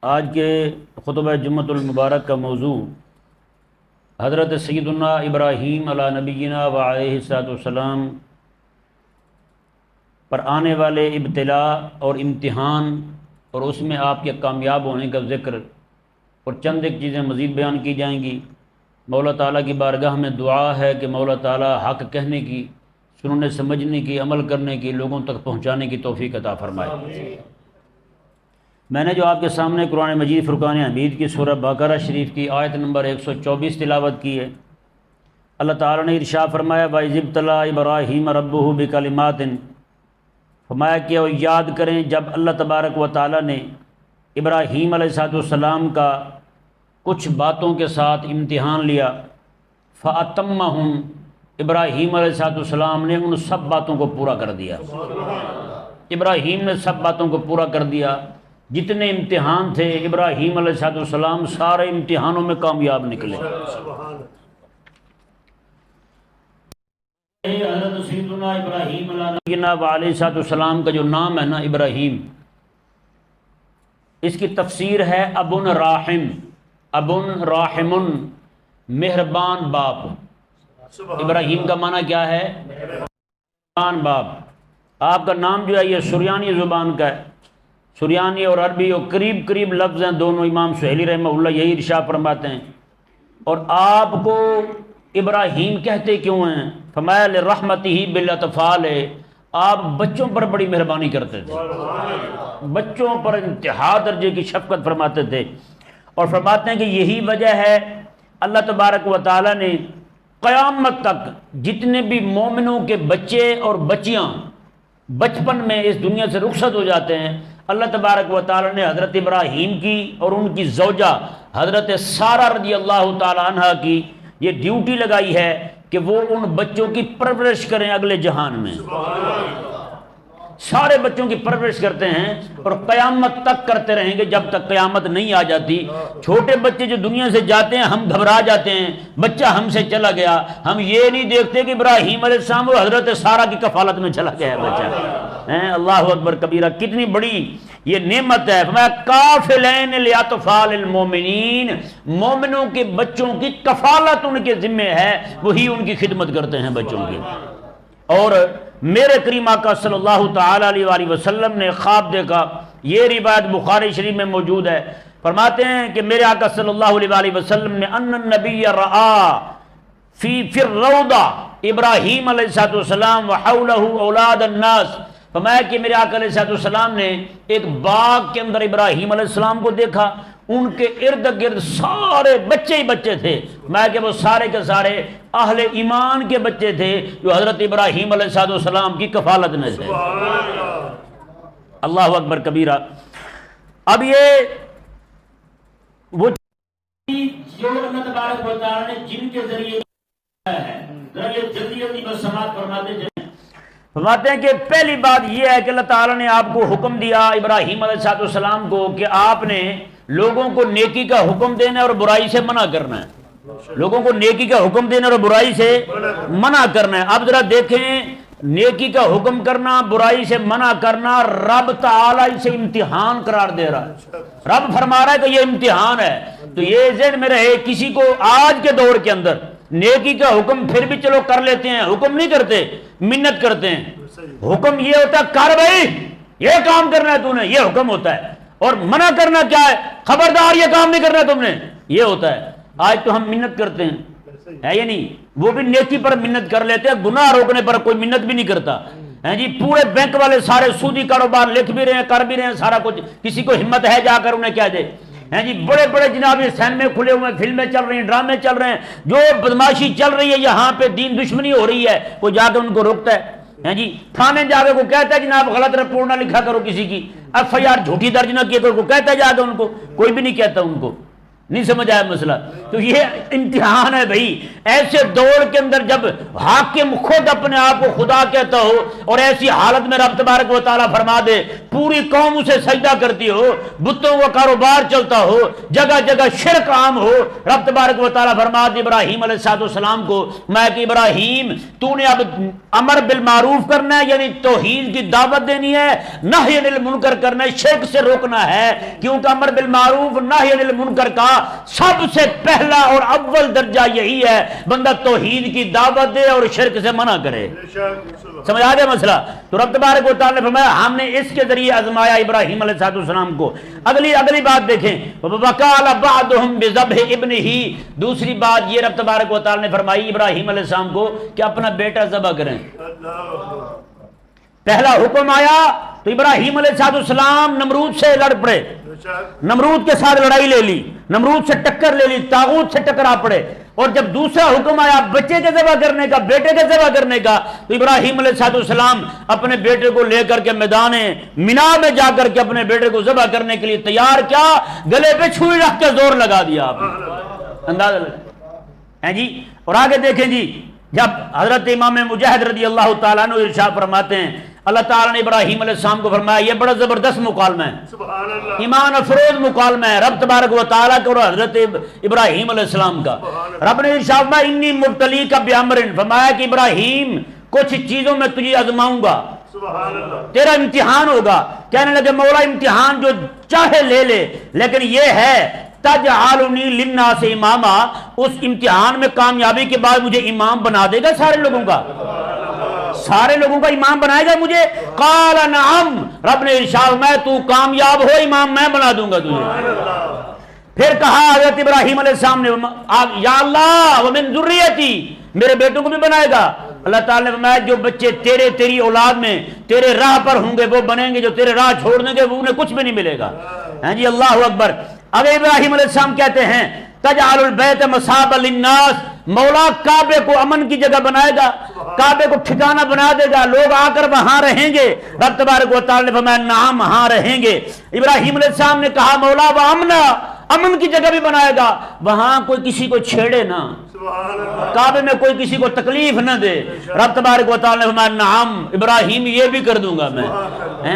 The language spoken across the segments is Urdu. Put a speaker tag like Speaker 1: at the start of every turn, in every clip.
Speaker 1: آج کے خطبہ جمعۃ المبارک کا موضوع حضرت سیدنا ابراہیم علی نبینا و علیہ الصلوۃ والسلام پر آنے والے ابتلاء اور امتحان اور اس میں آپ کے کامیاب ہونے کا ذکر اور چند ایک چیزیں مزید بیان کی جائیں گی۔ مولا تعالیٰ کی بارگاہ میں دعا ہے کہ مولا تعالیٰ حق کہنے کی، سننے سمجھنے کی، عمل کرنے کی، لوگوں تک پہنچانے کی توفیق عطا فرمائے۔ میں نے جو آپ کے سامنے قرآن مجید فرقان حمید کی سورہ بقرہ شریف کی آیت نمبر 124 تلاوت کی ہے۔ اللہ تعالیٰ نے ارشاد فرمایا وَإِذِ ابْتَلَىٰ إِبْرَاهِيمَ رَبُّهُ بِكَلِمَاتٍ، فرمایا کہ اور یاد کریں جب اللہ تبارک و تعالیٰ نے ابراہیم علیہ السلام کا کچھ باتوں کے ساتھ امتحان لیا، فَأَتَمَّهُمْ، ابراہیم علیہ السلام نے ان سب باتوں کو پورا کر دیا۔ ابراہیم نے سب باتوں کو پورا کر دیا، جتنے امتحان تھے ابراہیم علیہ السلام سارے امتحانوں میں کامیاب نکلے۔ حضرت سیدنا ابراہیم علیہ السلام کا جو نام ہے نا ابراہیم، اس کی تفسیر ہے ابن راحم، ابن راحم، مہربان باپ۔ ابراہیم کا معنی کیا ہے؟ مہربان باپ۔ آپ کا نام جو ہے یہ سریانی زبان کا ہے، سریانی اور عربی اور قریب لفظ ہیں دونوں۔ امام سہیلی رحمہ اللہ یہی ارشاد فرماتے ہیں۔ اور آپ کو ابراہیم کہتے کیوں ہیں؟ فرمایا لرحمتہ بالاطفال، آپ بچوں پر بڑی مہربانی کرتے تھے، بچوں پر انتہا درجے کی شفقت فرماتے تھے۔ اور فرماتے ہیں کہ یہی وجہ ہے اللہ تبارک و تعالیٰ نے قیامت تک جتنے بھی مومنوں کے بچے اور بچیاں بچپن میں اس دنیا سے رخصت ہو جاتے ہیں، اللہ تبارک و تعالیٰ نے حضرت ابراہیم کی اور ان کی زوجہ حضرت سارہ رضی اللہ تعالیٰ عنہ کی یہ ڈیوٹی لگائی ہے کہ وہ ان بچوں کی پرورش کریں اگلے جہان میں۔ سارے بچوں کی پرورش کرتے ہیں اور قیامت تک کرتے رہیں گے جب تک قیامت نہیں آ جاتی۔ چھوٹے بچے جو دنیا سے جاتے ہیں ہم گھبرا جاتے ہیں، بچہ ہم سے چلا گیا، ہم یہ نہیں دیکھتے کہ ابراہیم علیہ السلام وہ حضرت سارہ کی کفالت میں چلا گیا ہے بچہ۔ اللہ اکبر کبیرہ، کتنی بڑی یہ نعمت ہے۔ فرمایا کافلین لاطفال المومنین، مومنوں کے بچوں کی کفالت ان کے ذمہ ہے، وہی ان کی خدمت کرتے ہیں بچوں کی۔ اور میرے کریم آقا صلی اللہ تعالی علیہ وآلہ وسلم نے خواب دیکھا، یہ روایت بخاری شریف میں موجود ہے۔ فرماتے ہیں کہ میرے آقا صلی اللہ علیہ وآلہ وسلم نے ان النبی رآ فی الروضہ ابراہیم علیہ السلام وحولہ اولاد الناس، فرمایا کہ میرے آقا علیہ السلام نے ایک باغ کے اندر ابراہیم علیہ السلام کو دیکھا، ان کے ارد گرد سارے بچے ہی بچے تھے، میں کہ وہ سارے کے سارے اہل ایمان کے بچے تھے جو حضرت ابراہیم علیہ السلام کی کفالت میں تھے۔ اللہ اکبر کبیرہ۔ اب یہ وہ جو اللہ تبارک و تعالیٰ نے جن کے ذریعے ہے، جلدی بس سماعت فرماتے جائیں۔ فرماتے ہیں کہ پہلی بات یہ ہے کہ اللہ تعالیٰ نے آپ کو حکم دیا ابراہیم علیہ السلام کو کہ آپ نے لوگوں کو نیکی کا حکم دینا اور برائی سے منع کرنا ہے، لوگوں کو نیکی کا حکم دینا اور برائی سے منع کرنا ہے۔ اب ذرا دیکھیں، نیکی کا حکم کرنا، برائی سے منع کرنا، رب تعالیٰ اسے امتحان قرار دے رہا ہے۔ رب فرما رہا ہے کہ یہ امتحان ہے۔ تو یہ ذہن میں رہے، کسی کو آج کے دور کے اندر نیکی کا حکم پھر بھی چلو کر لیتے ہیں، حکم نہیں کرتے، منت کرتے ہیں۔ حکم یہ ہوتا ہے کر بھائی یہ کام کرنا ہے تو نے، یہ حکم ہوتا ہے۔ اور منع کرنا کیا ہے؟ خبردار یہ کام نہیں کرنا تم نے، یہ ہوتا ہے۔ آج تو ہم منت کرتے ہیں، ہے یا نہیں؟ وہ بھی نیکی پر منت کر لیتے ہیں، گناہ روکنے پر کوئی منت بھی نہیں کرتا ہے جی۔ پورے بینک والے سارے سودی کاروبار لکھ بھی رہے ہیں، کر بھی رہے ہیں سارا کچھ، کسی کو ہمت ہے جا کر انہیں کہہ دے ہیں جی۔ بڑے بڑے جناب سینمے کھلے ہوئے ہیں، فلمیں چل رہی ہیں، ڈرامے چل رہے ہیں، جو بدماشی چل رہی ہے یہاں پہ دین دشمنی ہو رہی ہے، وہ جا کے ان کو روکتا ہے جی۔ تھانے جا کے کو کہتا ہے جناب غلط رپورٹ نہ لکھا کرو، کسی کی ایف آئی آر جھوٹی درج نہ کیا کرو، کو کہتا ہے جا کے ان کو، کوئی بھی نہیں کہتا ان کو نہیں سمجھ آیا مسئلہ؟ تو یہ امتحان ہے بھائی. ایسے دور کے اندر جب حاکم خود اپنے آپ کو خدا کہتا ہو اور ایسی حالت میں رب تبارک و تعالیٰ فرما دے پوری قوم اسے سجدہ کرتی ہو، بتوں کا کاروبار چلتا ہو، جگہ جگہ شرک عام ہو، رب تبارک و تعالیٰ فرما دے ابراہیم علیہ السلام کو میں کہ ابراہیم تو نے اب امر بالمعروف کرنا ہے، یعنی توحید کی دعوت دینی ہے، نہی عن المنکر کرنا ہے، شرک سے روکنا ہے، کیونکہ امر بالمعروف نہی عن المنکر کا سب سے پہلا اور اول درجہ یہی ہے بندہ توحید کی دعوت دے اور شرک سے منع کرے. سمجھ آ گیا مسئلہ؟ تو رب تبارک و تعالیٰ نے فرمایا ہم نے اس کے ذریعے آزمایا ابراہیم علیہ السلام کو. اگلی بات دیکھیں، وَقَالَ بَعْضُهُمْ بِذَبْحِ ابْنِهِ. دوسری بات یہ رب تبارک و تعالیٰ نے فرمائی ابراہیم علیہ السلام کو کہ اپنا بیٹا ذبح کریں. پہلا حکم آیا تو ابراہیم علیہ السلام نمرود سے لڑ پڑے، نمرود کے ساتھ لڑائی لے لی، نمرود سے ٹکر لے لی، طاغوت سے ٹکرا پڑے. اور جب دوسرا حکم آیا بچے کے ذبح کرنے کا، بیٹے کے ذبح کرنے کا، تو ابراہیم علیہ السلام اپنے بیٹے کو لے کر کے میدان منا میں جا کر کے اپنے بیٹے کو ذبح کرنے کے لیے تیار کیا، گلے پہ چھری رکھ کے زور لگا دیا. آپ اندازہ لگا جی. اور آگے دیکھیں جی، جب حضرت امام مجاہد رضی اللہ تعالیٰ عنہ ارشاد فرماتے ہیں اللہ تعالیٰ نے ابراہیم علیہ السلام کو فرمایا یہ بڑا زبردست مکالمہ ہے، ایمان افروز مکالمہ ہے رب تبارک و تعالیٰ کا اور حضرت ابراہیم علیہ السلام کا. رب نے ارشاد فرمایا انی مبتلی کا بیامرن، فرمایا کہ ابراہیم کچھ چیزوں میں تجھے آزماؤں گا، تیرا امتحان ہوگا. کہنے لگے مولا امتحان جو چاہے لے لے، لیکن یہ ہے تجعلنی للناس اماما، اس امتحان میں کامیابی کے بعد مجھے امام بنا دے گا سارے لوگوں کا، سارے لوگوں کا امام بنائے گا مجھے؟ قال نعم، رب نے ارشاد میں تو کامیاب ہو امام میں بنا دوں گا تجھے. پھر کہا حضرت ابراہیم علیہ السلام نے یا اللہ ومن ذریتی، میرے بیٹوں کو بھی بنائے گا. اللہ تعالیٰ نے فرمایا جو بچے تیری اولاد میں تیرے راہ پر ہوں گے وہ بنیں گے، جو تیرے راہ چھوڑ دیں گے وہ انہیں کچھ بھی نہیں ملے گا. ہاں جی اللہ اکبر. اب ابراہیم علیہ السلام کہتے ہیں تجعل البیت مثابا للناس، مولا کعبے کو امن کی جگہ بنائے گا، کعبے کو ٹھکانہ بنا دے گا، لوگ آ کر وہاں رہیں گے. رب تبارک و تعالیٰ نے فرمایا نعم ہاں رہیں گے. ابراہیم علیہ السلام نے کہا مولا وہ امن کی جگہ بھی بنائے گا، وہاں کوئی کسی کو چھیڑے نہ، کعبے میں کوئی کسی کو تکلیف نہ دے. رب تبارک و تعالیٰ نے فرمایا نعم ابراہیم یہ بھی کر دوں گا میں.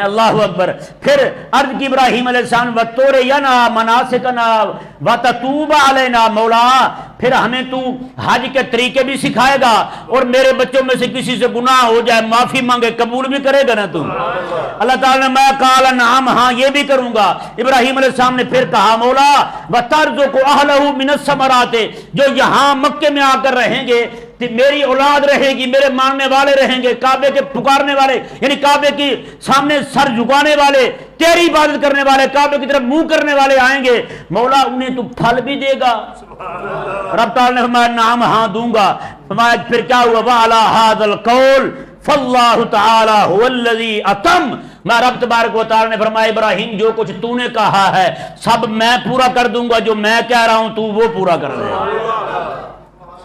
Speaker 1: اللہ اکبر. پھر عرض کی ابراہیم علیہ السلام وَتُرِيَنَا مَنَاسِكَنَا وَتَتُوبَ عَلَيْنَا، مولا پھر ہمیں تو حج کے طریقے بھی سکھائے گا اور میرے بچوں میں سے کسی سے گناہ ہو جائے معافی مانگے قبول بھی کرے گا نا تو؟ اللہ تعالیٰ نے میں قال نعم ہاں یہ بھی کروں گا. ابراہیم علیہ السلام نے پھر کہا مولا وَتَرْزُقُ أَهْلَهُ مِنَ الثَّمَرَاتِ، جو یہاں مکے میں آ کر رہیں گے میری اولاد رہے گی، میرے ماننے والے رہیں گے، کعبے کے پکارنے والے یعنی کعبے کے سامنے سر جھکانے والے، تیری عبادت کرنے والے، کعبے کی طرف منہ کرنے والے آئیں گے، مولا انہیں تو پھل بھی دے گا. رب تعالیٰ نے فرمایا نعم ہاں دوں گا. فرمایا پھر کیا ہوا وعلی ھذا القول فاللہ تعالی هو الذی اتم، میں رب تبارک و تعالیٰ نے فرمایا ابراہیم جو کچھ تو نے کہا ہے سب میں پورا کر دوں گا، جو میں کہہ رہا ہوں تو وہ پورا کر دے.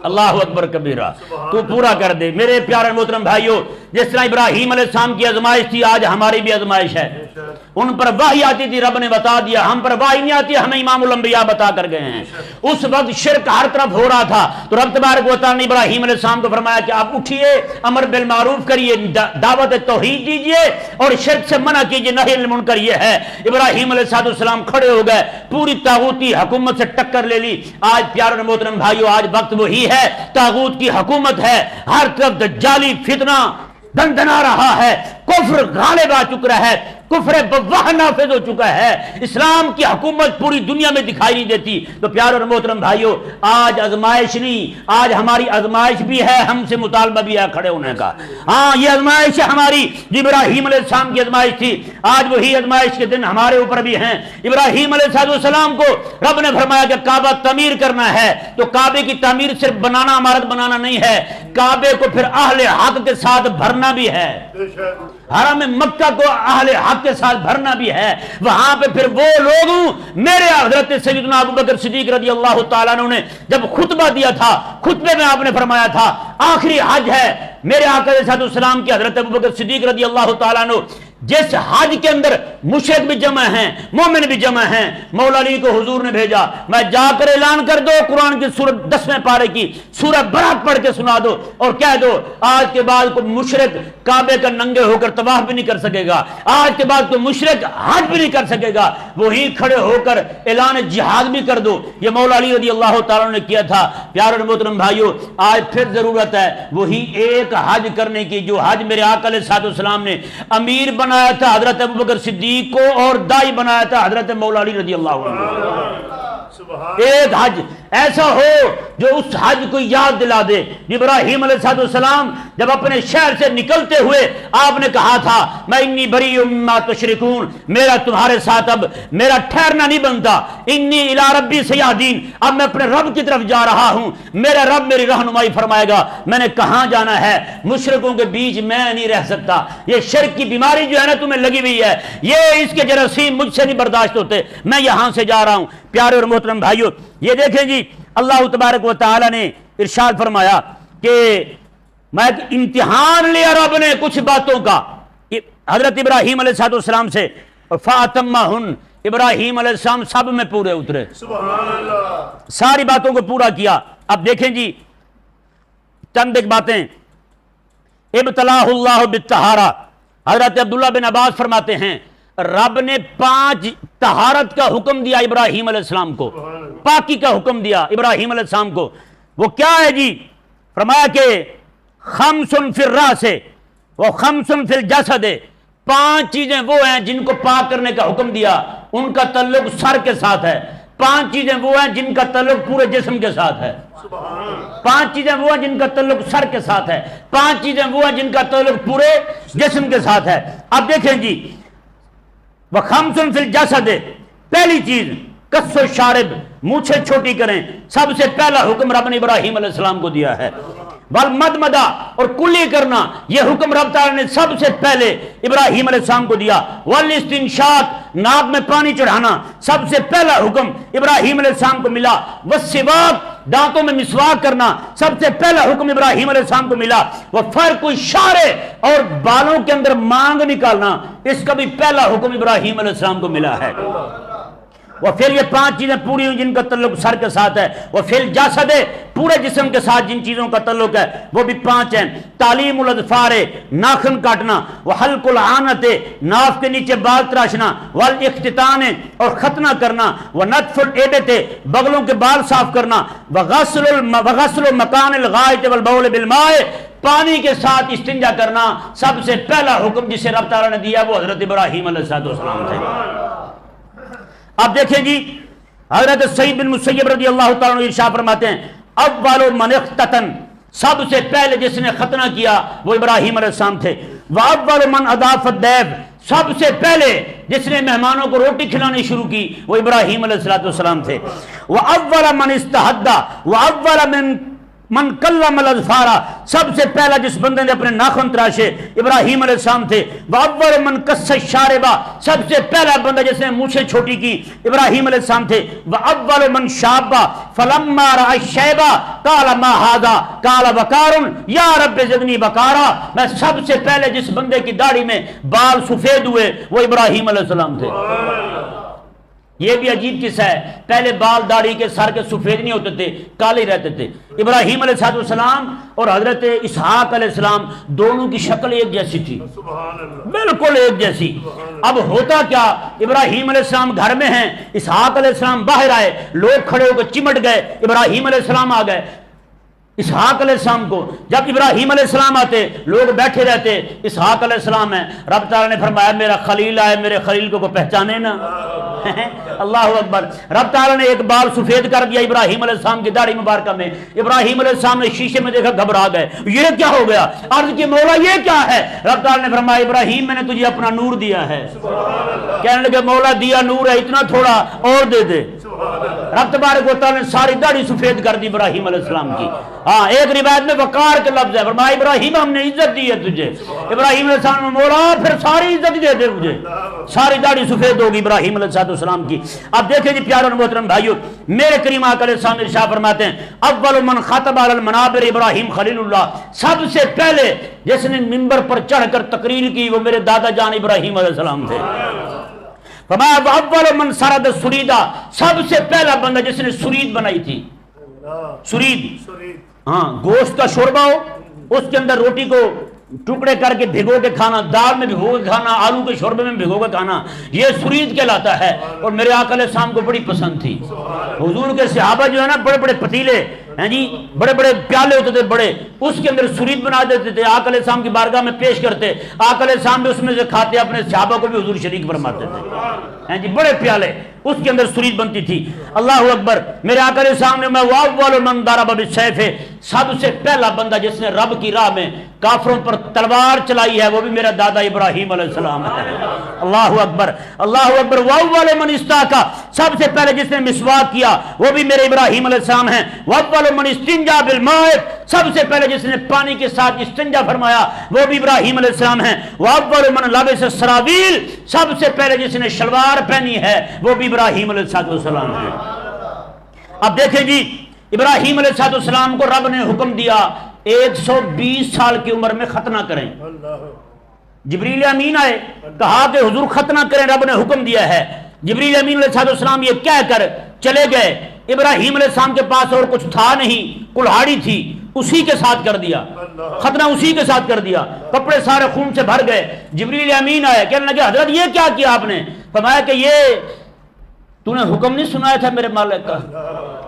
Speaker 1: اللہ اکبر کبیرہ، تو پورا کر دے. میرے پیارے محترم بھائیو، جس طرح ابراہیم علیہ السلام کی آزمائش تھی آج ہماری بھی آزمائش ہے. ان پر وحی آتی تھی رب نے بتا دیا، ہم پر وحی نہیں آتی ہمیں امام الانبیاء بتا کر گئے ہیں. اس وقت شرک ہر طرف ہو رہا تھا تو رب تبارک و تعالیٰ نے ابراہیم علیہ السلام کو فرمایا کہ آپ اٹھیے امر بالمعروف کریے، دعوت توحید دیجیے اور شرک سے منع کیجیے، نہی عن المنکر یہ ہے. ابراہیم علیہ السلام کھڑے ہو گئے، پوری طاغوتی حکومت سے ٹکر لے لی. آج پیارے محترم بھائیو آج وقت وہی ہے، طاغوت کی حکومت ہے، ہر طرف دجالی فتنہ دندنا رہا ہے، کفر غالب آ چکا ہے، کفر بواہ نافذ ہو چکا ہے، اسلام کی حکومت پوری دنیا میں دکھائی نہیں دیتی. تو پیارے اور محترم بھائیو آج آزمائش نہیں، آج ہماری آزمائش بھی ہے، ہم سے مطالبہ بھی ہے کھڑے ہونے کا. ہاں یہ آزمائش ہے ہماری، جو ابراہیم علیہ السلام کی آزمائش تھی، آج وہی آزمائش کے دن ہمارے اوپر بھی ہیں. ابراہیم علیہ السلام کو رب نے فرمایا کہ کعبہ تعمیر کرنا ہے، تو کعبے کی تعمیر صرف بنانا عمارت بنانا نہیں ہے، کعبے کو پھر اہل حق کے ساتھ بھرنا بھی ہے، حرم مکہ کو اہل حق کے ساتھ بھرنا بھی ہے. وہاں پہ پھر وہ لوگ میرے حضرت سیدنا ابوبکر صدیق رضی اللہ تعالیٰ عنہ نے جب خطبہ دیا تھا، خطبے میں آپ نے فرمایا تھا آخری حج ہے میرے آقا علیہ السلام کی حضرت ابوبکر صدیق رضی اللہ تعالیٰ عنہ جس حج کے اندر مشرک بھی جمع ہیں مومن بھی جمع ہیں، مولا علی کو حضور نے بھیجا، میں جا کر اعلان کر دو قرآن کی سورت 10ویں پارے کی سورہ برات پڑھ کے سنا دو اور کہہ دو آج کے بعد کوئی مشرک کعبے کا ننگے ہو کر طواف بھی نہیں کر سکے گا، آج کے بعد کوئی مشرک حج بھی نہیں کر سکے گا، وہیں کھڑے ہو کر اعلان جہاد بھی کر دو۔ یہ مولا علی رضی اللہ تعالیٰ نے کیا تھا۔ پیارے اور محترم بھائیو، آج پھر ضرورت ہے وہی ایک حج کرنے کی جو حج میرے آقا علیہ الصلوۃ والسلام نے امیر بنایا تھا حضرت ابوبکر صدیق کو اور دائی بنایا تھا حضرت مولا علی رضی اللہ عنہ۔ ایک حج ایسا ہو جو اس حج کو یاد دلا دے۔ ابراہیم علیہ السلام جب اپنے شہر سے نکلتے ہوئے آپ نے کہا تھا میں انی بری مما تشرکون، میرا تمہارے ساتھ اب میرا ٹھہرنا نہیں بنتا، انی الی ربی سیہدین، اب میں اپنے رب کی طرف جا رہا ہوں، میرا رب میری رہنمائی فرمائے گا، میں نے کہاں جانا ہے، مشرکوں کے بیچ میں نہیں رہ سکتا، یہ شرک کی بیماری جو ہے نا تمہیں لگی ہوئی ہے، یہ اس کے جراثیم مجھ سے نہیں برداشت ہوتے، میں یہاں سے جا رہا ہوں۔ پیارے اور محترم بھائیو، یہ دیکھیں جی اللہ تبارک و تعالی نے ارشاد فرمایا کہ میں ایک امتحان لیا رب نے کچھ باتوں کا حضرت ابراہیم علیہ السلام سے، اور فاتمہن، ابراہیم علیہ السلام سب میں پورے اترے، سبحان اللہ، ساری باتوں کو پورا کیا۔ اب دیکھیں جی چند ایک باتیں، ابتلاہ اللہ بالطہارہ، حضرت عبداللہ بن عباس فرماتے ہیں رب نے 5 طہارت کا حکم دیا ابراہیم علیہ السلام کو، پاکی کا حکم دیا ابراہیم علیہ السلام کو، وہ کیا ہے جی؟ فرمایا کہ خمس فی الراس و خمس فی الجسد، 5 چیزیں وہ ہیں جن کو پاک کرنے کا حکم دیا، ان کا تعلق سر کے ساتھ ہے، 5 چیزیں وہ ہیں جن کا تعلق پورے جسم کے ساتھ ہے، 5 چیزیں وہ ہیں جن کا تعلق سر کے ساتھ ہے، 5 چیزیں وہ ہیں جن کا تعلق پورے جسم کے ساتھ ہے۔ اب دیکھیں جی وَخَمْسٌ فِي الْجَسَدِ، پہلی چیز قص الشارب، مونچھیں چھوٹی کریں، سب سے پہلا حکم رب نے ابراہیم علیہ السلام کو دیا ہے۔ والمدمدہ، اور کلی کرنا، یہ حکم رب تعالیٰ نے سب سے پہلے ابراہیم علیہ السلام کو دیا۔ والاستنشاق، ناک میں پانی چڑھانا، سب سے پہلا حکم ابراہیم علیہ السلام کو ملا۔ والسواک، دانتوں میں مسواک کرنا، سب سے پہلا حکم ابراہیم علیہ السلام کو ملا۔ وفرق الشعر، اور بالوں کے اندر مانگ نکالنا، اس کا بھی پہلا حکم ابراہیم علیہ السلام کو ملا ہے۔ وہ پھر یہ 5 چیزیں پوری ہوئی جن کا تعلق سر کے ساتھ ہے۔ وہ پھر جسد، پورے جسم کے ساتھ جن چیزوں کا تعلق ہے وہ بھی 5 ہیں۔ تعلیم الاظفار، ناخن کاٹنا، وہ حلق العانت، ناف کے نیچے بال تراشنا، والاختتان، اور ختنہ کرنا، وہ نتف الابط، بغلوں کے بال صاف کرنا، وغسل مکان الغائط والبول بالماء، پانی کے ساتھ استنجا کرنا، سب سے پہلا حکم جسے رب تعالیٰ نے دیا وہ حضرت ابراہیم علیہ السلام تھے۔ اب دیکھیں جی حضرت سعید بن مسیب رضی اللہ تعالیٰ عنہ ارشاد فرماتے ہیں اول من اختتن، سب سے پہلے جس نے ختنہ کیا وہ ابراہیم علیہ السلام تھے۔ واول من اضاف الضیف، سب سے پہلے جس نے مہمانوں کو روٹی کھلانی شروع کی وہ ابراہیم علیہ السلام تھے۔ واول من استحد، واول من کلم الاظفار، سب سے پہلا جس بندے نے اپنے ناخن تراشے ابراہیم علیہ السلام تھے۔ واول من قص الشارب، سب سے پہلا بندہ جس نے مونچھیں چھوٹی کی ابراہیم علیہ السلام تھے۔ واول من شاب فلما رأى الشیب قال ما هذا قال وقار یا رب زدنی وقارا، میں سب سے پہلے جس بندے کی داڑھی میں بال سفید ہوئے وہ ابراہیم علیہ السلام تھے۔ یہ بھی عجیب قصہ ہے، پہلے بال داڑھی کے سر کے سفید نہیں ہوتے تھے، کالے رہتے تھے۔ ابراہیم علیہ السلام اور حضرت اسحاق علیہ السلام دونوں کی شکل ایک جیسی تھی، بالکل ایک جیسی۔ اب ہوتا کیا، ابراہیم علیہ السلام گھر میں ہیں، اسحاق علیہ السلام باہر آئے، لوگ کھڑے ہو کے چمٹ گئے، ابراہیم علیہ السلام آ گئے اسحاق علیہ السلام کو۔ جب ابراہیم علیہ السلام آتے لوگ بیٹھے رہتے، اسحاق علیہ السلام ہے، رب تعالیٰ نے فرمایا میرا خلیل آئے، میرے خلیل کو پہچانے نا اللہ اکبر۔ رب تعالیٰ نے ایک بال سفید کر دیا ابراہیم علیہ السلام کی داڑھی مبارکہ میں۔ ابراہیم علیہ السلام نے شیشے میں دیکھا، گھبرا گئے، یہ کیا ہو گیا؟ عرض کی مولا یہ کیا ہے؟ رب تعالیٰ نے فرمایا ابراہیم میں نے تجھے اپنا نور دیا ہے۔ کہنے لگے مولا دیا نور ہے، اتنا تھوڑا اور دے دے۔ رب تبارک و تعالیٰ نے ساری داڑھی سفید کر دی ابراہیم علیہ السلام کی۔ ہاں ایک روایت میں وقار کے لفظ ہے، فرمایا ابراہیم ہم نے عزت دی ہے تجھے، ابراہیم علیہ السلام نے مولا پھر ساری عزت دے دے مجھے، ساری داڑھی سفید ہوگی ابراہیم علیہ السلام کی۔ اب دیکھیں جی پیارے اور محترم بھائیو، میرے کریم آقا علیہ السلام ارشاد فرماتے ہیں اول من خطب علی المنابر ابراہیم خلیل اللہ، سب سے پہلے جس نے منبر پر چڑھ کر تقریر کی وہ میرے دادا جان ابراہیم علیہ السلام تھے۔ فرمایا اول من سرد سریدہ، سب سے پہلا بندہ جس نے سرید بنائی تھی، سرید ہاں گوشت کا شوربہ ہو، اس کے اندر روٹی کو ٹکڑے کر کے بھگو کے کھانا، دال میں بھگو کے کھانا، آلو کے شوربے میں بھگو کے کھانا، یہ سرید کہلاتا ہے۔ اور میرے آقا علیہ السلام کو بڑی پسند تھی۔ حضور کے صحابہ جو ہے نا بڑے بڑے پتیلے ہیں جی، بڑے بڑے پیالے ہوتے تھے بڑے، اس کے اندر سرید بنا دیتے تھے، آقا علیہ السلام کی بارگاہ میں پیش کرتے، آقا علیہ السلام بھی اس میں سے کھاتے، اپنے صحابہ کو بھی حضور شریک فرماتے تھے ہیں جی، بڑے پیالے، اس کے اندر سرید بنتی تھی۔ اللہ اکبر، میرے آقا علیہ السلام نے میں واول من ضرب بالسیف، سب سے پہلا بندہ جس نے رب کی راہ میں کافروں پر تلوار چلائی ہے وہ بھی میرا دادا ابراہیم علیہ السلام ہے۔ اللہ اکبر، اللہ اکبر، واول من استاقا، سب سے پہلے جس نے مسواک کیا وہ بھی میرے ابراہیم علیہ السلام ہیں۔ واول من استنجا بالماء، سب سے پہلے جس نے پانی کے ساتھ استنجا فرمایا وہ بھی ابراہیم علیہ السلام ہیں۔ واول من لبس السراویل، سب سے پہلے جس نے شلوار پہنی ہے وہ بھی ابراہیم علیہ السلام ہیں۔ اب دیکھیں جی، ابراہیم علیہ السلام کو رب نے حکم دیا 120 سال کی عمر میں ختنہ کریں۔ جبریل امین آئے، کہا کہ حضور ختنہ کریں، رب نے حکم دیا ہے۔ جبریل امین علیہ السلام یہ کہہ کر چلے گئے۔ ابراہیم علیہ السلام کے پاس اور کچھ تھا نہیں، کلہاڑی تھی، اسی کے ساتھ کر دیا ختنہ، اسی کے ساتھ کر دیا، کپڑے سارے خون سے بھر گئے۔ جبریل امین آئے، کہنے لگے حضرت یہ کیا کیا آپ نے؟ فرمایا کہ یہ تو نے حکم نہیں سنایا تھا میرے مالک کا،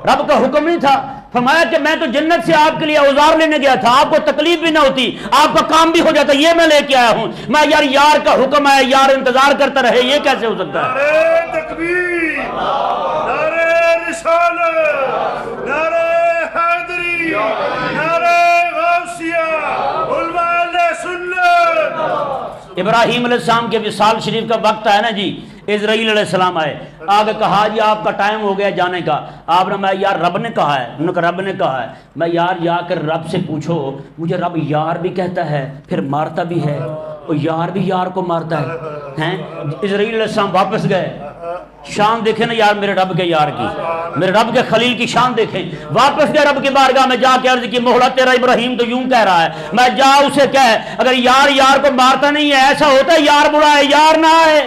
Speaker 1: رب کا حکم نہیں تھا؟ فرمایا کہ میں تو جنت سے آپ کے لیے اوزار لینے گیا تھا، آپ کو تکلیف بھی نہ ہوتی، آپ کا کام بھی ہو جاتا، یہ میں لے کے آیا ہوں۔ میں یار کا حکم ہے، یار انتظار کرتا رہے، یہ کیسے ہو سکتا ہے؟
Speaker 2: نعرہ تکبیر، نعرہ رسالت، نعرہ حیدری، نعرہ غوثیہ، علماء اہل سنت۔
Speaker 1: ابراہیم علیہ السلام کے وصال شریف کا وقت ہے نا جی، اسرائیل علیہ السلام آئے، آگے کہا جی آپ کا ٹائم ہو گیا جانے کا۔ آپ نے میں یار رب نے کہا ہے، انہوں نے کہا رب نے کہا ہے، میں یار جا کر رب سے پوچھو، مجھے رب یار بھی کہتا ہے پھر مارتا بھی ہے، اور یار بھی یار کو مارتا ہے ہیں۔ اسرائیل علیہ السلام واپس گئے، شان دیکھیں نا یار میرے رب کے یار کی، میرے رب کے خلیل کی شان دیکھیں۔ واپس گئے رب کی بارگاہ میں، جا کے عرض کی مولا تیرا ابراہیم تو یوں کہہ رہا ہے، میں جا اسے کہہ اگر یار کو مارتا نہیں ہے، ایسا ہوتا ہے یار بلائے یار نہ آئے،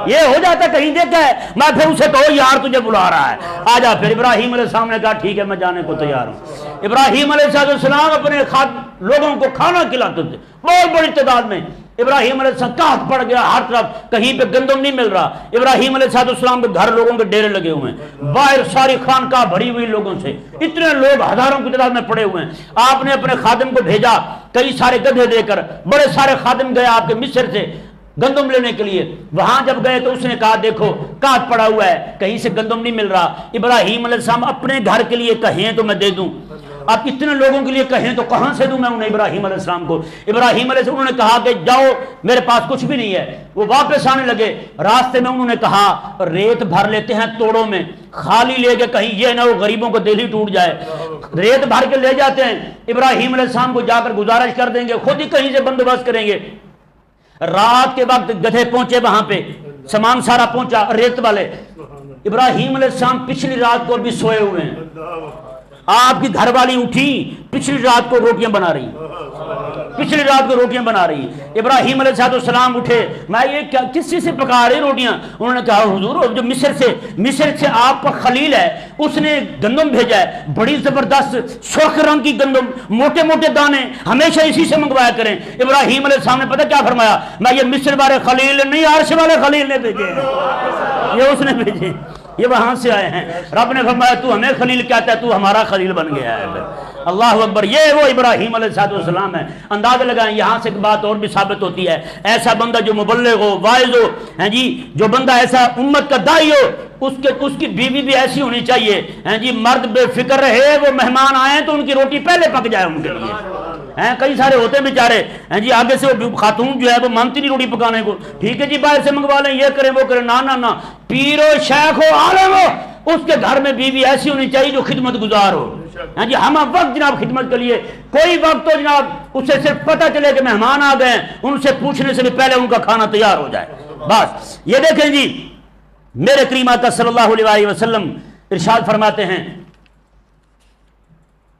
Speaker 1: یہ ہو جاتا کہیں دیکھا ہے، میں پھر اسے کہو یار تجھے بلا رہا ہے، آ جا۔ پھر ابراہیم علیہ السلام نے کہا ٹھیک ہے میں جانے کو تیار ہوں۔ ابراہیم علیہ السلام اپنے لوگوں کو کھانا کھلاتے تھے بہت بڑی تعداد میں۔ ابراہیم علیہ السلام قحط پڑ گیا ہر طرف، کہیں پہ گندم نہیں مل رہا۔ ابراہیم علیہ السلام کے گھر لوگوں کے ڈیرے لگے ہوئے ہیں، باہر ساری خانقاہ بھری ہوئی لوگوں سے، اتنے لوگ ہزاروں کی تعداد میں پڑے ہوئے ہیں۔ آپ نے اپنے خادم کو بھیجا، کئی سارے گدھے دے کر، بڑے سارے خادم گئے آپ کے مصر سے گندم لینے کے لیے۔ وہاں جب گئے تو اس نے کہا دیکھو قحط پڑا ہوا ہے، کہیں سے گندم نہیں مل رہا۔ ابراہیم علیہ السلام اپنے گھر کے لیے کہیں تو میں دے دوں، آپ اتنے لوگوں کے لیے کہیں تو کہاں سے دوں میں انہیں ابراہیم علیہ السلام کو؟ ابراہیم علیہ السلام انہوں نے کہا کہ جاؤ میرے پاس کچھ بھی نہیں ہے۔ وہ واپس آنے لگے، راستے میں انہوں نے کہا ریت بھر لیتے ہیں توڑوں میں، خالی لے کے کہیں یہ نہ ہو غریبوں کو دل ہی ٹوٹ جائے، ریت بھر کے لے جاتے ہیں۔ ابراہیم علیہ السلام کو جا کر گزارش کر دیں گے، خود ہی کہیں سے بندوبست کریں گے۔ رات کے وقت گدھے پہنچے، وہاں پہ سامان سارا پہنچا ریت والے۔ ابراہیم علیہ السلام پچھلی رات کو بھی سوئے ہوئے ہیں، آپ کی گھر والی اٹھی پچھلی رات کو روٹیاں بنا رہی، پچھلی رات کو روٹیاں بنا رہی۔ ابراہیم علیہ السلام اٹھے، میں یہ کیا کس چیز سے پکا رہی روٹیاں؟ انہوں نے کہا حضور جو مصر سے آپ کا خلیل ہے اس نے گندم بھیجا ہے، بڑی زبردست سرخ رنگ کی گندم، موٹے موٹے دانے، ہمیشہ اسی سے منگوایا کریں۔ ابراہیم علیہ السلام نے پتہ کیا فرمایا؟ میں یہ مصر والے خلیل نہیں عرش والے خلیل نے بھیجے ہیں، یہ اس نے بھیجے، یہ وہاں سے آئے ہیں۔ رب نے فرمایا تو ہمیں خلیل کہتا ہے، تو ہمارا خلیل بن گیا ہے۔ اللہ اکبر، یہ وہ ابراہیم علیہ السلام ہے۔ اندازہ لگائیں، یہاں سے ایک بات اور بھی ثابت ہوتی ہے، ایسا بندہ جو مبلغ ہو، واعظ ہو، ہیں جی، جو بندہ ایسا امت کا داعی ہو، اس کی بیوی بھی ایسی ہونی چاہیے، ہیں جی، مرد بے فکر رہے، وہ مہمان آئے تو ان کی روٹی پہلے پک جائے ان کے لیے۔ ہیں کئی سارے ہوتے ہیں بیچارے، ہیں جی، آگے سے وہ خاتون جو ہے وہ مانتی نہیں روٹی پکانے کو، ٹھیک ہے جی باہر سے منگوا لیں، یہ کریں وہ کریں، نہ پیر ہو، شیخ ہو، عالم ہو، اس کے گھر میں بیوی ایسی ہونی چاہیے جو خدمت گزار ہو، ہاں جی ہم وقت جناب خدمت کے لیے، کوئی وقت تو جناب اسے صرف پتہ چلے کہ مہمان آ گئے، ان سے پوچھنے سے بھی پہلے ان کا کھانا تیار ہو جائے بس۔ یہ دیکھیں جی میرے کریم آقا صلی اللہ علیہ وسلم ارشاد فرماتے ہیں،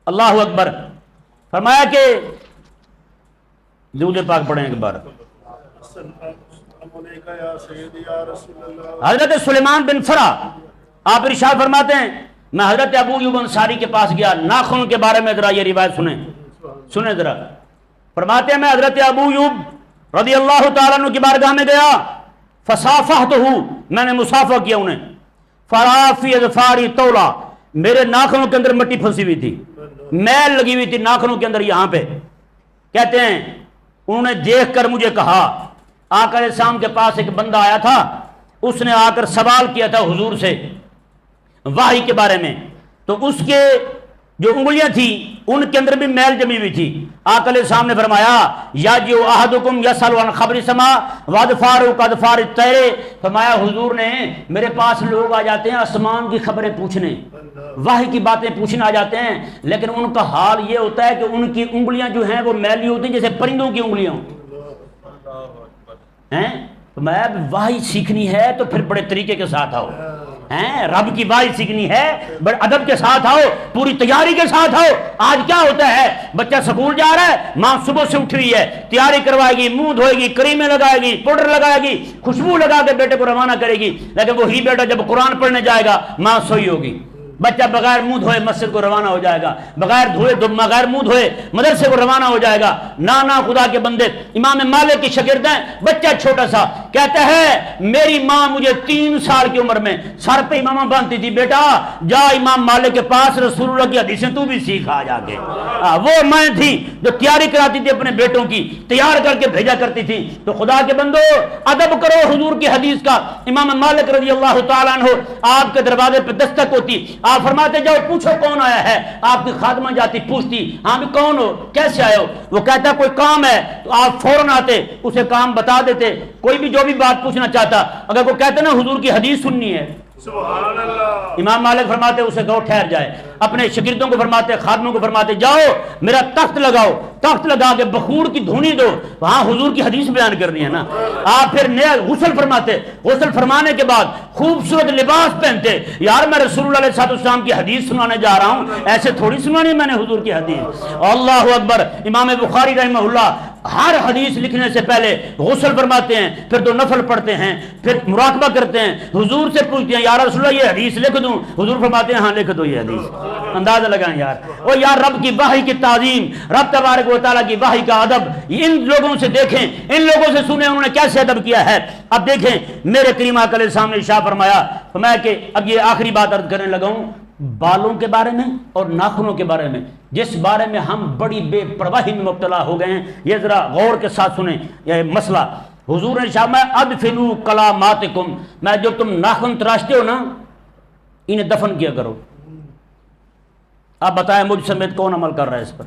Speaker 1: اللہ اکبر، فرمایا کہ درود پاک پڑھیں ایک بار۔ حضرت سلیمان بن فرا آپ ارشاد فرماتے ہیں میں حضرت ابو ایوب انصاری کے پاس گیا، ناخن کے بارے میں ذرا یہ روایت سنیں ذرا۔ فرماتے ہیں میں حضرت ابو ایوب رضی اللہ تعالیٰ عنہ کی بارگاہ میں گیا، فصافحتہ، میں نے مصافحہ کیا انہیں، فرافی اظفاری تولا، میرے ناخنوں کے اندر مٹی پھنسی ہوئی تھی، میل لگی ہوئی تھی ناخنوں کے اندر یہاں پہ۔ کہتے ہیں انہوں نے دیکھ کر مجھے کہا، آقا علیہ السلام کے پاس ایک بندہ آیا تھا، اس نے آ کر سوال کیا تھا حضور سے وحی کے بارے میں، تو اس کے جو انگلیاں تھیں ان کے اندر بھی میل جمی ہوئی تھی۔ آقا علیہ السلام نے فرمایا یاجئ احدکم یسأل عن خبر السماء وادفارہ کادفار الطیر، فرمایا حضور نے میرے پاس لوگ آ جاتے ہیں آسمان کی خبریں پوچھنے، وحی کی باتیں پوچھنے آ جاتے ہیں، لیکن ان کا حال یہ ہوتا ہے کہ ان کی انگلیاں جو ہیں وہ میلی ہوتی ہیں جیسے پرندوں کی انگلیاں ہیں۔ فرمایا وحی سیکھنی ہے تو پھر بڑے طریقے کے ساتھ آؤ، رب کی وحی سیکھنی ہے بڑے ادب کے ساتھ آؤ، پوری تیاری کے ساتھ آؤ۔ آج کیا ہوتا ہے، بچہ سکول جا رہا ہے، ماں صبح سے اٹھ رہی ہے، تیاری کروائے گی، منہ دھوئے گی، کریمیں لگائے گی، پاؤڈر لگائے گی، خوشبو لگا کے بیٹے کو روانہ کرے گی، لیکن وہی بیٹا جب قرآن پڑھنے جائے گا ماں سوئی ہوگی۔ بچہ بغیر منہ دھوئے مسجد کو روانہ ہو جائے گا، بغیر منہ دھوئے مدرسے کو روانہ ہو جائے گا۔ نانا خدا کے بندے، امام مالک کی شاگرد ہیں، بچہ چھوٹا سا کہتا ہے میری ماں مجھے 3 سال کی عمر میں سر پہ امامہ باندھتی تھی، بیٹا جا امام مالک کے پاس، رسول اللہ کی حدیثیں تو بھی سیکھا جا کے۔ وہ میں تھی جو تیاری کراتی تھی اپنے بیٹوں کی، تیار کر کے بھیجا کرتی تھی۔ تو خدا کے بندو ادب کرو حضور کی حدیث کا۔ امام مالک رضی اللہ تعالیٰ عنہ آپ کے دروازے پہ دستک ہوتی، آپ فرماتے جاؤ پوچھو کون آیا ہے، آپ کی خادمہ جاتی پوچھتی ہاں بھی کون ہو، کیسے آئے ہو، وہ کہتا کوئی کام ہے، تو آپ فوراً آتے، اسے کام بتا دیتے۔ کوئی بھی جو بھی بات پوچھنا چاہتا، اگر وہ کہتے نا حضور کی حدیث سننی ہے،
Speaker 2: سبحان اللہ،
Speaker 1: امام مالک فرماتے اسے کہو ٹھہر جائے، اپنے شاگردوں کو فرماتے، خادموں کو فرماتے جاؤ میرا تخت لگاؤ، تخت لگا کے بخور کی دھونی دو، وہاں حضور کی حدیث بیان کرنی ہے نا۔ آپ پھر نیا غسل فرماتے، غسل فرمانے کے بعد خوبصورت لباس پہنتے، یار میں رسول اللہ علیہ السلام کی حدیث سنانے جا رہا ہوں، ایسے تھوڑی سنانی میں نے حضور کی حدیث۔ اللہ اکبر۔ امام بخاری رحمہ اللہ ہر حدیث لکھنے سے پہلے غسل فرماتے ہیں، پھر 2 نفل پڑھتے ہیں، پھر مراقبہ کرتے ہیں، حضور سے پوچھتے ہیں یا رسول اللہ یہ حدیث لکھ دوں، حضور فرماتے ہیں ہاں لکھ دو یہ حدیث۔ اندازہ لگائیں یار، اور یار رب کی وحی کی تعظیم، رب تبارک و تعالیٰ کی وحی کا ادب، ان لوگوں سے دیکھیں، ان لوگوں سے سنیں انہوں نے کیسے ادب کیا ہے۔ اب دیکھیں میرے کریم آقا علیہ السلام نے ارشاد فرمایا کہ اب یہ آخری بات عرض کرنے لگا ہوں بالوں کے بارے میں اور ناخنوں کے بارے میں، جس بارے میں ہم بڑی بے پرواہی میں مبتلا ہو گئے ہیں۔ یہ ذرا غور کے ساتھ سنیں یہ مسئلہ۔ حضور نے ارشاد فرمایا ادفنوا کلاماتکم، میں جو تم ناخن تراشتے ہو نا انہیں دفن کیا کرو۔ آپ بتائیں مجھ سمیت کون عمل کر رہا ہے اس پر؟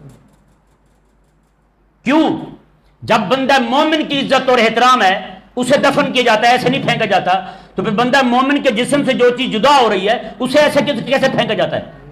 Speaker 1: کیوں؟ جب بندہ مومن کی عزت اور احترام ہے اسے دفن کیا جاتا ہے، ایسے نہیں پھینکا جاتا، تو پھر بندہ مومن کے جسم سے جو چیز جدا ہو رہی ہے اسے ایسے کیسے پھینکا جاتا ہے؟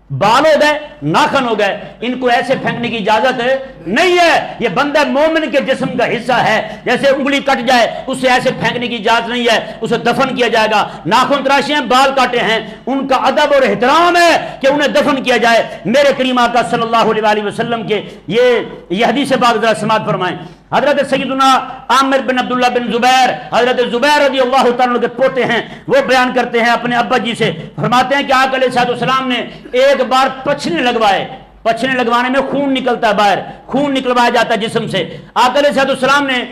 Speaker 1: بال ہو گئے، ناخن ہو گئے، ان کو ایسے پھینکنے کی اجازت نہیں ہے۔ یہ بندہ مومن کے جسم کا حصہ ہے، جیسے انگلی کٹ جائے اسے ایسے پھینکنے کی اجازت نہیں ہے، اسے دفن کیا جائے گا۔ ناخن تراشے ہیں، بال کاٹے ہیں، ان کا ادب اور احترام ہے کہ انہیں دفن کیا جائے۔ میرے کریم آقا صلی اللہ علیہ وسلم کے یہ حدیث پاک ذرا سماعت فرمائیں۔ حضرت سیدنا عامر بن عبداللہ بن زبیر، حضرت زبیر رضی اللہ تعالیٰ کے پوتے ہیں، وہ بیان کرتے ہیں اپنے ابا جی سے، فرماتے ہیں کہ آقا علیہ السلام نے ایک بار پچھنے لگوائے، پچھنے لگوانے میں خون نکلتا ہے، باہر خون نکلوایا جاتا ہے جسم سے۔ آقا علیہ السلام نے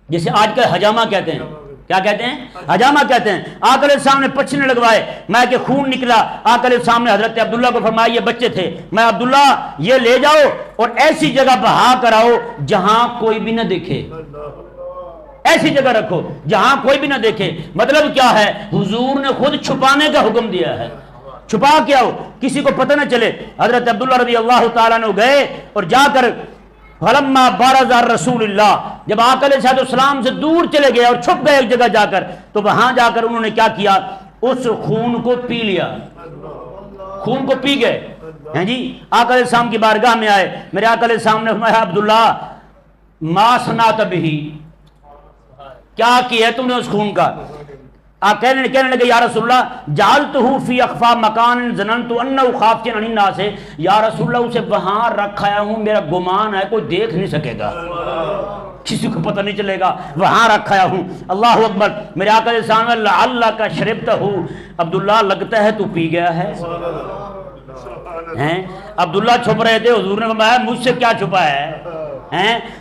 Speaker 1: جسے آج کل حجامہ کہتے ہیں، کیا کہتے ہیں؟ حجامہ کہتے ہیں۔ آقا علیہ السلام نے پچھنے لگوائے، میں کہ خون نکلا، آقا علیہ السلام نے حضرت عبداللہ کو فرمایا، یہ بچے تھے، میں عبداللہ یہ لے جاؤ اور ایسی جگہ بہا کر آؤ جہاں کوئی بھی نہ دیکھے، ایسی جگہ رکھو جہاں کوئی بھی نہ دیکھے۔ مطلب کیا ہے؟ حضور نے خود چھپانے کا حکم دیا ہے، چھپا کے آؤ، کسی کو پتہ نہ چلے۔ حضرت عبداللہ رضی اللہ تعالیٰ نے گئے اور جا کر فلما بارز رسول اللہ، جب آقا علیہ السلام سے دور چلے گئے اور چھپ گئے ایک جگہ جا کر، تو وہاں جا کر انہوں نے کیا کیا؟ اس خون کو پی لیا، خون کو پی گئے۔ ہیں جی آقا علیہ السلام کی بارگاہ میں آئے، میرے آقا علیہ السلام نے فرمایا عبداللہ ما صنعت بہ، کیا کیا ہے تم نے اس خون کا؟ آپ کہنے لگے یا رسول اللہ جعلتہ فی اخفا مکان ظننت انہ خافت عن الناس، یا رسول اللہ اسے وہاں رکھایا ہوں، میرا گمان ہے کوئی دیکھ نہیں سکے گا، کسی کو پتہ نہیں چلے گا، وہاں رکھایا ہوں۔ اللہ اکبر، میرے آقا علیہ السلام لعلک شربتہ، عبداللہ لگتا ہے تو پی گیا ہے۔ عبداللہ چھپ رہے تھے، حضور نے فرمایا مجھ سے کیا چھپا ہے؟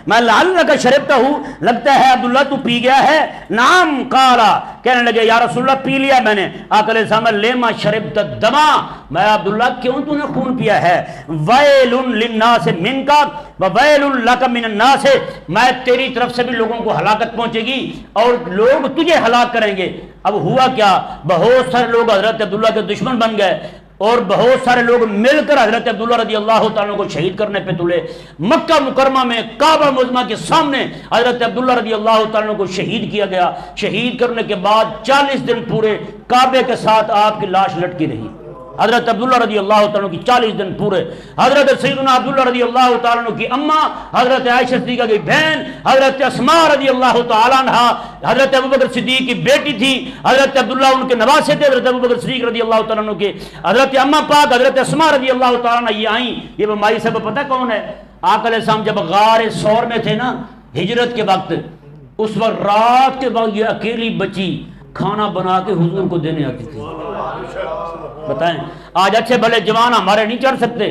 Speaker 1: میں لعلک شربتہ، لگتا ہے عبداللہ تو پی گیا ہے۔ نعم قالا، کہنے لگے یا رسول اللہ پی لیا میں نے۔ آقا علیہ السلام لیما شربت الدما، میں عبداللہ کیوں تو نے خون پیا ہے؟ ویل للناس منک وویل لک من الناس، میں تیری طرف سے بھی لوگوں کو ہلاکت پہنچے گی اور لوگ تجھے ہلاک کریں گے۔ اب ہوا کیا، بہت سارے لوگ حضرت عبداللہ کے دشمن بن گئے اور بہت سارے لوگ مل کر حضرت عبداللہ رضی اللہ تعالیٰ کو شہید کرنے پہ تلے۔ مکہ مکرمہ میں کعبہ معظمہ کے سامنے حضرت عبداللہ رضی اللہ تعالیٰ کو شہید کیا گیا۔ شہید کرنے کے بعد 40 دن پورے کعبے کے ساتھ آپ کی لاش لٹکی رہی۔ حضرت عبداللہ رضی اللہ تعالیٰ کی 40 دن پورے۔ حضرت سیدنا عبداللہ رضی اللہ تعالیٰ کی اماں حضرت عائشہ صدیقہ کی بہن حضرت اسماء رضی اللہ تعالیٰ عنہ حضرت ابوبکر صدیق کی بیٹی تھی، حضرت عبداللہ ان کے نواسے تھے، حضرت ابوبکر صدیق رضی اللہ تعالیٰ عنہ کے حضرت اماں پاک حضرت اسماء رضی اللہ تعالیٰ عنہ یہ آئیں۔ یہ مائی صاحب پتہ کون ہے؟ آقا علیہ السلام جب غار ثور میں تھے نا ہجرت کے وقت، اس وقت رات کے وقت یہ اکیلی بچی کھانا بنا کے حضور کو دینے آتی تھی۔ بتائیں آج اچھے بھلے جوان ہمارے نہیں چڑھ سکتے،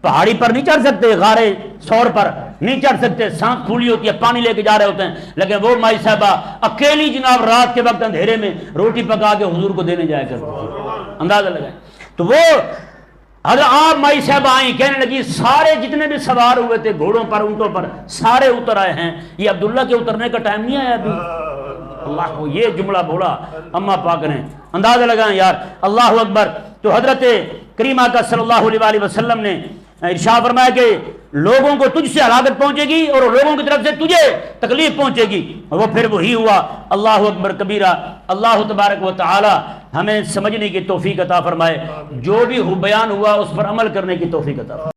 Speaker 1: پہاڑی پر نہیں چڑھ سکتے، غار ثور پر نہیں چڑھ سکتے، سانس پھولی ہوتی ہے، پانی لے کے جا رہے ہوتے ہیں، لیکن وہ مائی صاحبہ اکیلی جناب رات کے وقت اندھیرے میں روٹی پکا کے حضور کو دینے جایا کرتی تھی۔ اندازہ لگائیں۔ تو وہ حضرت آپ مائی صاحبہ آئیں، کہنے لگی سارے جتنے بھی سوار ہوئے تھے گھوڑوں پر اونٹوں پر سارے اتر آئے ہیں، یہ عبداللہ کے اترنے کا ٹائم نہیں آیا ابھی۔ اللہ کو یہ جملہ بولا اماں پاک نے، اندازہ لگائیں یار، اللہ اکبر۔ تو حضرت کریمہ کا صلی اللہ علیہ وآلہ وسلم نے ارشاد فرمایا کہ لوگوں کو تجھ سے ہلاکت پہنچے گی اور لوگوں کی طرف سے تجھے تکلیف پہنچے گی، اور وہ پھر وہی ہوا۔ اللہ اکبر کبیرہ۔ اللہ تبارک و تعالی ہمیں سمجھنے کی توفیق عطا فرمائے، جو بھی بیان ہوا اس پر عمل کرنے کی توفیق عطا فرمائے۔